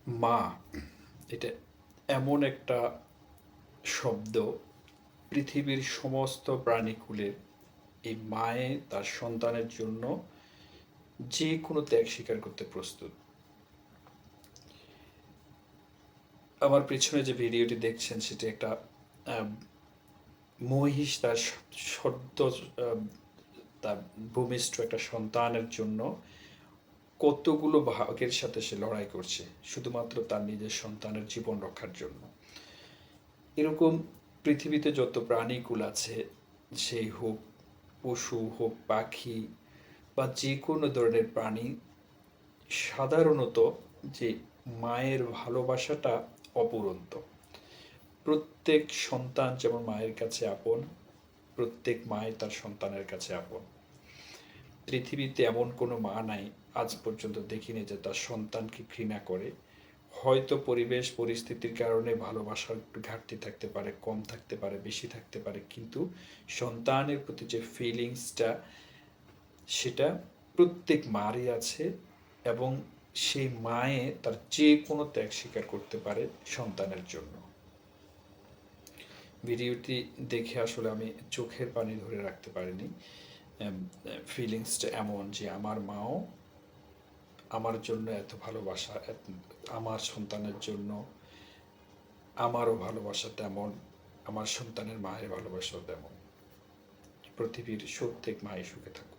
মা এটা এমন একটা শব্দ, পৃথিবীর সমস্ত প্রাণীকুলের এই মায়ে তার সন্তানের জন্য যে কোনো ত্যাগ স্বীকার করতে প্রস্তুত। আমার পেছনে যে ভিডিওটি দেখছেন সেটি একটা আহ, মহিষ তার সদ্য আহ, তার ভূমিষ্ঠ একটা সন্তানের জন্য কতগুলো ভাগের সাথে সে লড়াই করছে শুধুমাত্র তার নিজের সন্তানের জীবন রক্ষার জন্য। এরকম পৃথিবীতে যত প্রাণীকুল আছে, সেই হোক পশু, হোক পাখি বা যে কোনো ধরনের প্রাণী, সাধারণত যে মায়ের ভালোবাসাটা অপুরন্ত। প্রত্যেক সন্তান যেমন মায়ের কাছে আপন, প্রত্যেক মায়ের তার সন্তানের কাছে আপন। পৃথিবীতে এমন কোনো মা নাই, আজ পর্যন্ত দেখিনি, যে তার সন্তানকে ঘৃণা করে। হয়তো পরিবেশ পরিস্থিতির কারণে ভালোবাসার একটু ঘাটতি থাকতে পারে, কম থাকতে পারে, বেশি থাকতে পারে, কিন্তু সন্তানের প্রতি যে ফিলিংসটা, সেটা প্রত্যেক মারই আছে। এবং সেই মায়ে তার যে কোনো ত্যাগ স্বীকার করতে পারে সন্তানের জন্য। ভিডিওটি দেখে আসলে আমি চোখের পানি ধরে রাখতে পারিনি। ফিলিংসটা এমন যে আমার মাও আমার জন্য এত ভালোবাসা, আমার সন্তানের জন্য আমারও ভালোবাসা তেমন, আমার সন্তানের মায়ের ভালোবাসাও তেমন। পৃথিবীর প্রত্যেক মাই সুখে থাকুক।